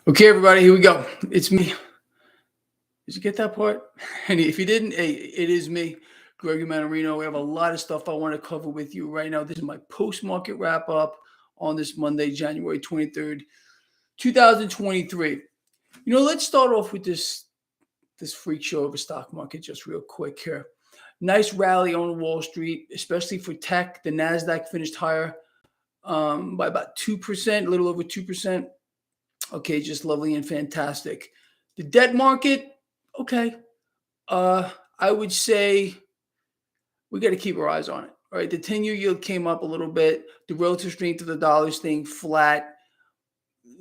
Okay, everybody, here we go. It's me. Did you get that part? And if you didn't, hey, it is me, Gregory Mannarino. We have a lot of stuff I want to cover with you right now. This is my post-market wrap-up on this Monday, January 23rd, 2023. Let's start off with this freak show of a stock market just real quick here. Nice rally on Wall Street, especially for tech. The NASDAQ finished higher by about 2%, a little over 2%. Okay, just lovely and fantastic. The debt market, okay. I would say we got to keep our eyes on it. All right, the 10-year yield came up a little bit. The relative strength of the dollar staying flat.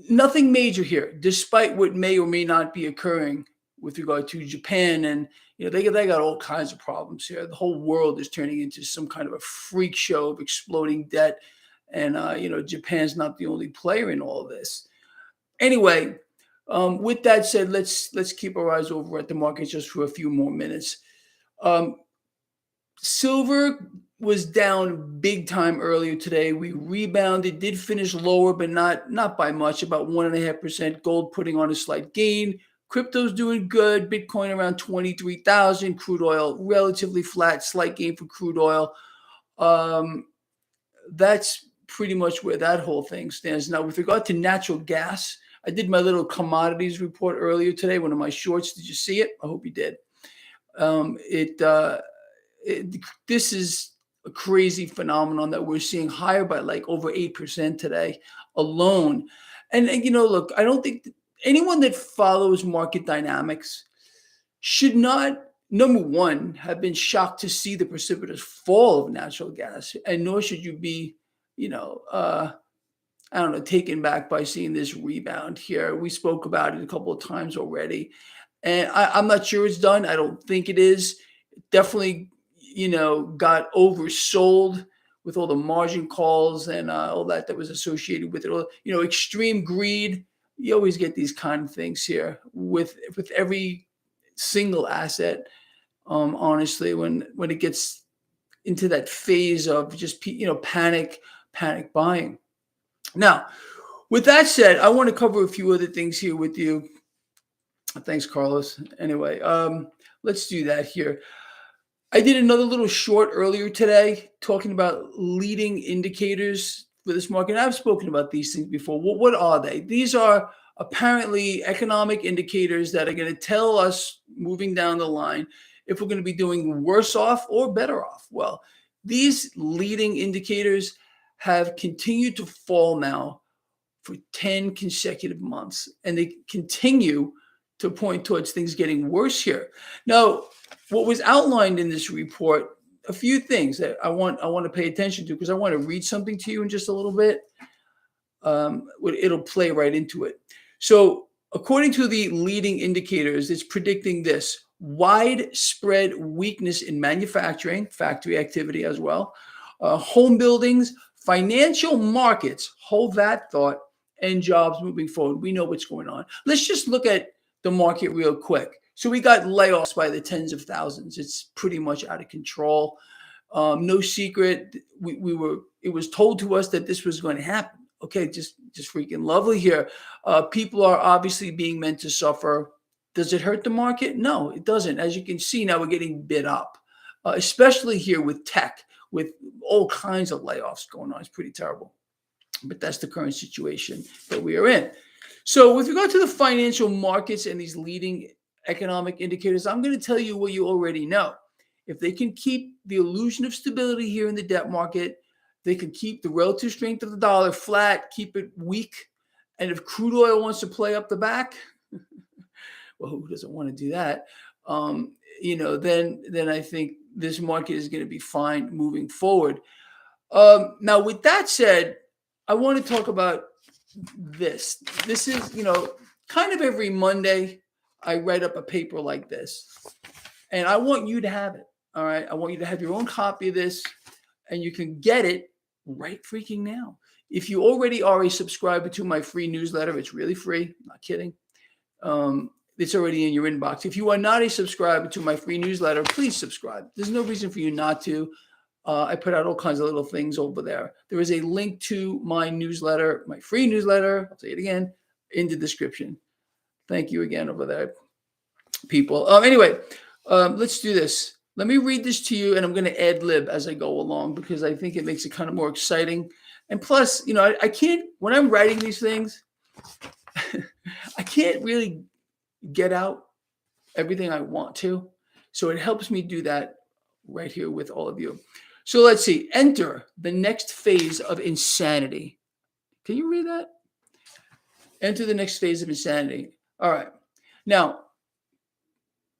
Nothing major here, despite what may or may not be occurring with regard to Japan. And they got all kinds of problems here. The whole world is turning into some kind of a freak show of exploding debt. And Japan's not the only player in all of this. Anyway, with that said, let's keep our eyes over at the market just for a few more minutes. Silver was down big time earlier today. We rebounded, did finish lower, but not by much, about 1.5%. Gold putting on a slight gain. Crypto's doing good. Bitcoin around 23,000. Crude oil relatively flat, slight gain for crude oil. That's pretty much where that whole thing stands. Now, with regard to natural gas, I did my little commodities report earlier today, one of my shorts. Did you see it? I hope you did. This is a crazy phenomenon that we're seeing higher by like over 8% today alone. And look, I don't think anyone that follows market dynamics should not, number one, have been shocked to see the precipitous fall of natural gas, and nor should you be, taken back by seeing this rebound here. We spoke about it a couple of times already, and I'm not sure it's done. I don't think it is. Definitely, got oversold with all the margin calls and all that was associated with it. Extreme greed. You always get these kind of things here with every single asset. Honestly, when it gets into that phase of just panic buying. Now, with that said, I want to cover a few other things here with you. Thanks, Carlos. Anyway, let's do that here. I did another little short earlier today talking about leading indicators for this market. I've spoken about these things before. What are they? These are apparently economic indicators that are going to tell us moving down the line if we're going to be doing worse off or better off. Well, these leading indicators have continued to fall now for 10 consecutive months, and they continue to point towards things getting worse here. Now, what was outlined in this report, a few things that I want to pay attention to, because I want to read something to you in just a little bit. It'll play right into it. So according to the leading indicators, it's predicting this: widespread weakness in manufacturing, factory activity as well, home buildings, financial markets, hold that thought, and jobs moving forward. We know what's going on. Let's just look at the market real quick. So we got layoffs by the tens of thousands. It's pretty much out of control. No secret. It was told to us that this was going to happen. Okay, just freaking lovely here. People are obviously being meant to suffer. Does it hurt the market? No, it doesn't. As you can see now, we're getting bid up, especially here with tech, with all kinds of layoffs going on. It's pretty terrible. But that's the current situation that we are in. So with regard to the financial markets and these leading economic indicators, I'm going to tell you what you already know. If they can keep the illusion of stability here in the debt market, they can keep the relative strength of the dollar flat, keep it weak. And if crude oil wants to play up the back, well, who doesn't want to do that? Then I think this market is going to be fine moving forward. Now, with that said, I want to talk about this. This is, kind of every Monday, I write up a paper like this, and I want you to have it. All right. I want you to have your own copy of this, and you can get it right freaking now. If you already are a subscriber to my free newsletter, it's really free. I'm not kidding. It's already in your inbox. If you are not a subscriber to my free newsletter, please subscribe. There's no reason for you not to. I put out all kinds of little things over there. There is a link to my newsletter, my free newsletter. I'll say it again. in the description. Thank you again over there, people. Anyway, let's do this. Let me read this to you, and I'm going to ad lib as I go along because I think it makes it kind of more exciting. And plus, I can't, when I'm writing these things, I can't really get out everything I want to. So it helps me do that right here with all of you. So let's see. Enter the next phase of insanity. Can you read that? Enter the next phase of insanity. All right. Now,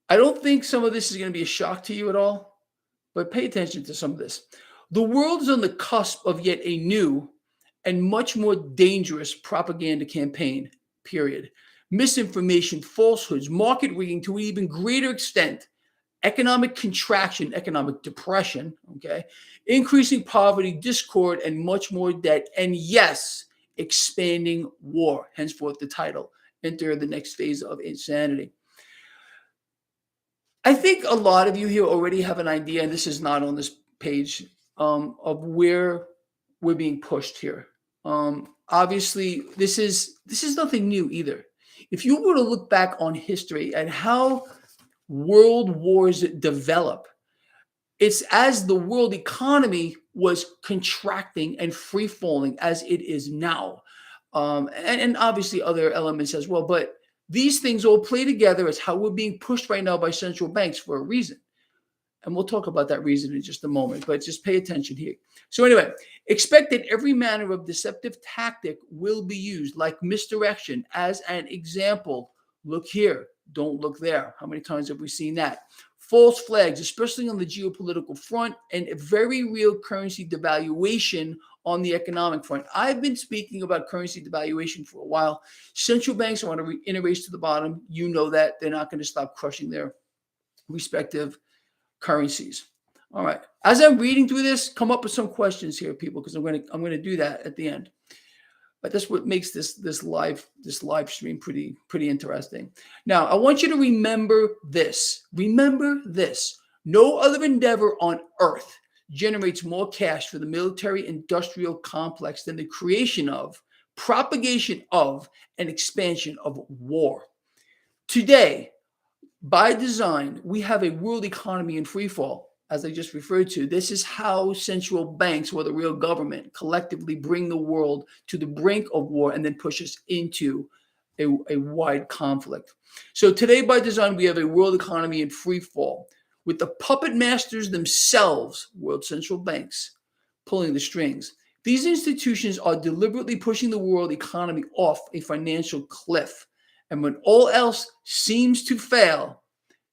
I don't think some of this is going to be a shock to you at all, but pay attention to some of this. The world is on the cusp of yet a new and much more dangerous propaganda campaign, period. Misinformation, falsehoods, market rigging to an even greater extent, economic contraction, economic depression, okay, increasing poverty, discord, and much more debt, and yes, expanding war, henceforth the title, enter the next phase of insanity. I think a lot of you here already have an idea, and this is not on this page, of where we're being pushed here. Obviously, this is nothing new either. If you were to look back on history and how world wars develop, it's as the world economy was contracting and free falling as it is now, and obviously other elements as well. But these things all play together as how we're being pushed right now by central banks for a reason. And we'll talk about that reason in just a moment, but just pay attention here. So anyway, expect that every manner of deceptive tactic will be used, like misdirection. As an example, look here, don't look there. How many times have we seen that? False flags, especially on the geopolitical front, and a very real currency devaluation on the economic front. I've been speaking about currency devaluation for a while. Central banks are in a race to the bottom. You know that. They're not going to stop crushing their respective currencies. All right. As I'm reading through this, come up with some questions here, people, because I'm going to do that at the end. But that's what makes this live stream pretty interesting. Now, I want you to remember this. Remember this. No other endeavor on earth generates more cash for the military-industrial complex than the creation of, propagation of, and expansion of war. Today, by design, we have a world economy in free fall, as I just referred to. This is how central banks, or the real government, collectively bring the world to the brink of war and then push us into a wide conflict. So today, by design, we have a world economy in free fall, with the puppet masters themselves, world central banks, pulling the strings. These institutions are deliberately pushing the world economy off a financial cliff. And when all else seems to fail,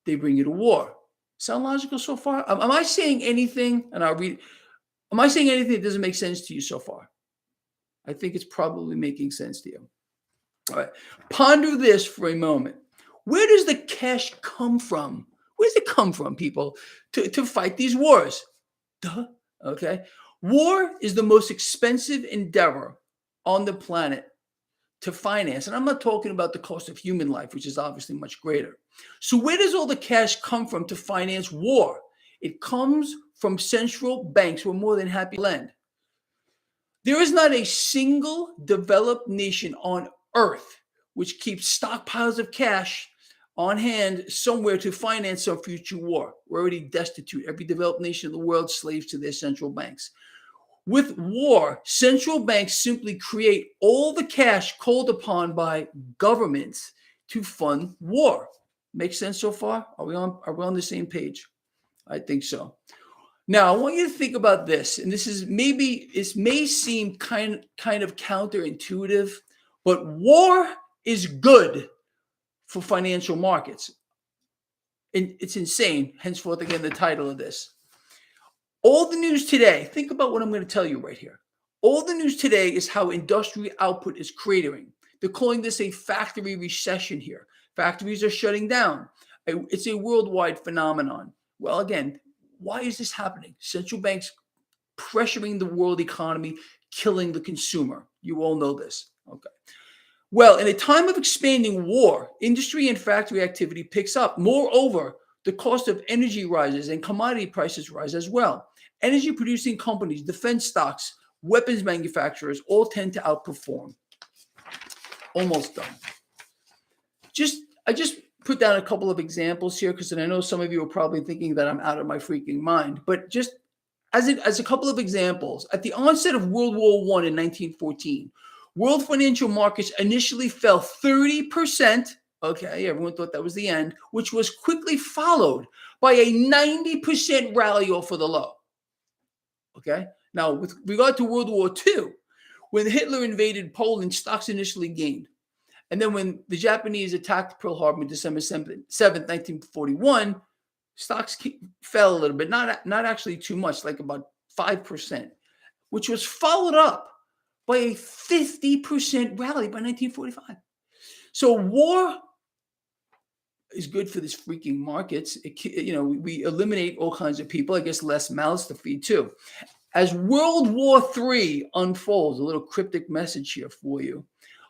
they bring you to war. Sound logical so far? Am I saying anything? And I'll read. Am I saying anything that doesn't make sense to you so far? I think it's probably making sense to you. All right. Ponder this for a moment. Where does the cash come from? Where does it come from, people, to fight these wars? Duh. Okay. War is the most expensive endeavor on the planet to finance. And I'm not talking about the cost of human life, which is obviously much greater. So where does all the cash come from to finance war? It comes from central banks who are more than happy to lend. There is not a single developed nation on earth which keeps stockpiles of cash on hand somewhere to finance some future war. We're already destitute. Every developed nation in the world slaves to their central banks. With war, central banks simply create all the cash called upon by governments to fund war. Make sense so far? Are we on the same page? I think so. Now, I want you to think about this, and this may seem kind of counterintuitive, but war is good for financial markets. And it's insane. Henceforth, again, the title of this. All the news today, think about what I'm going to tell you right here. All the news today is how industrial output is cratering. They're calling this a factory recession here. Factories are shutting down. It's a worldwide phenomenon. Well, again, why is this happening? Central banks pressuring the world economy, killing the consumer. You all know this. Okay. Well, in a time of expanding war, industry and factory activity picks up. Moreover, the cost of energy rises and commodity prices rise as well. Energy producing companies, defense stocks, weapons manufacturers all tend to outperform. Almost done. I just put down a couple of examples here because I know some of you are probably thinking that I'm out of my freaking mind. But just as a couple of examples, at the onset of World War I in 1914, world financial markets initially fell 30%. Okay, everyone thought that was the end, which was quickly followed by a 90% rally off of the low. Okay, now with regard to World War II, when Hitler invaded Poland, stocks initially gained. And then when the Japanese attacked Pearl Harbor on December 7th, 1941, stocks fell a little bit, not actually too much, like about 5%, which was followed up by a 50% rally by 1945. So war is good for this freaking markets. We eliminate all kinds of people. I guess less mouths to feed too. As World War III unfolds, a little cryptic message here for you.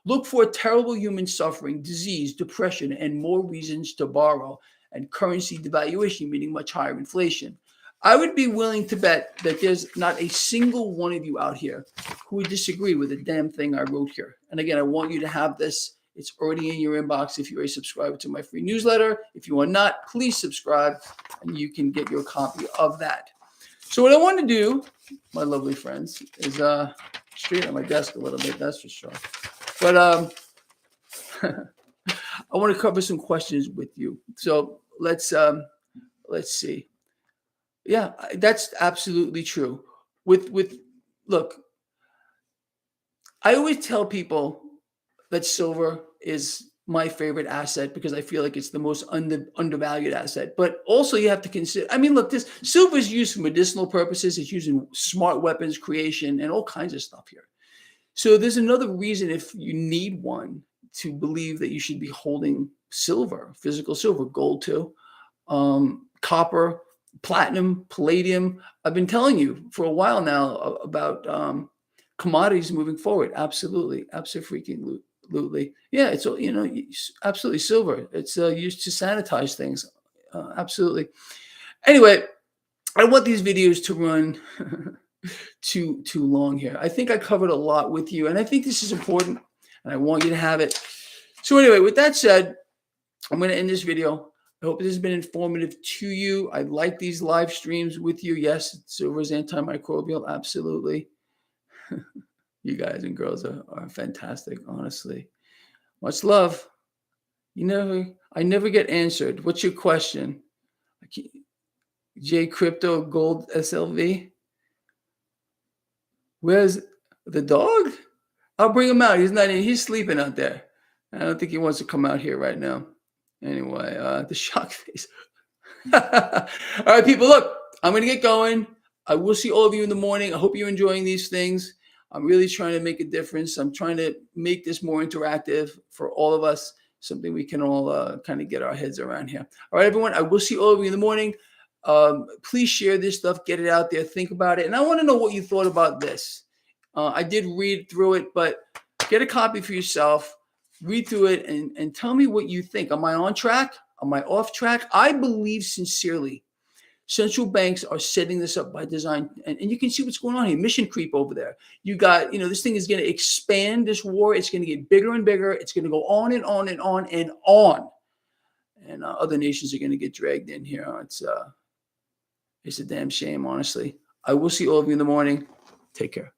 Look for terrible human suffering, disease, depression, and more reasons to borrow, and currency devaluation, meaning much higher inflation. I would be willing to bet that there's not a single one of you out here who would disagree with the damn thing I wrote here. And again, I want you to have this. It's already in your inbox if you're a subscriber to my free newsletter. If you are not, please subscribe, and you can get your copy of that. So what I want to do, my lovely friends, is straighten my desk a little bit, that's for sure. But I want to cover some questions with you. So let's see. Yeah, that's absolutely true. Look, I always tell people that silver is my favorite asset because I feel like it's the most undervalued asset. But also you have to consider, look, this silver is used for medicinal purposes. It's used in smart weapons creation and all kinds of stuff here. So there's another reason, if you need one, to believe that you should be holding silver, physical silver, gold too, copper, platinum, palladium. I've been telling you for a while now about commodities moving forward. Absolutely. Absolutely. Yeah, it's absolutely silver. It's used to sanitize things. Absolutely. Anyway, I want these videos to run too long here. I think I covered a lot with you, and I think this is important, and I want you to have it. So anyway, with that said, I'm going to end this video. I hope this has been informative to you. I like these live streams with you. Yes, silver is antimicrobial. Absolutely. You guys and girls are fantastic, honestly. Much love. I never get answered. What's your question? J Crypto Gold SLV. Where's the dog? I'll bring him out. He's not in. He's sleeping out there. I don't think he wants to come out here right now. Anyway, the shock face. All right, people, look, I'm going to get going. I will see all of you in the morning. I hope you're enjoying these things. I'm really trying to make a difference. I'm trying to make this more interactive for all of us, something we can all kind of get our heads around here. All right, everyone, I will see all of you in the morning. Please share this stuff, get it out there, think about it. And I want to know what you thought about this. I did read through it, but get a copy for yourself, read through it, and tell me what you think. Am I on track? Am I off track? I believe sincerely central banks are setting this up by design. And you can see what's going on here. Mission creep over there. You got, this thing is going to expand this war. It's going to get bigger and bigger. It's going to go on and on and on and on. And other nations are going to get dragged in here. It's a damn shame, honestly. I will see all of you in the morning. Take care.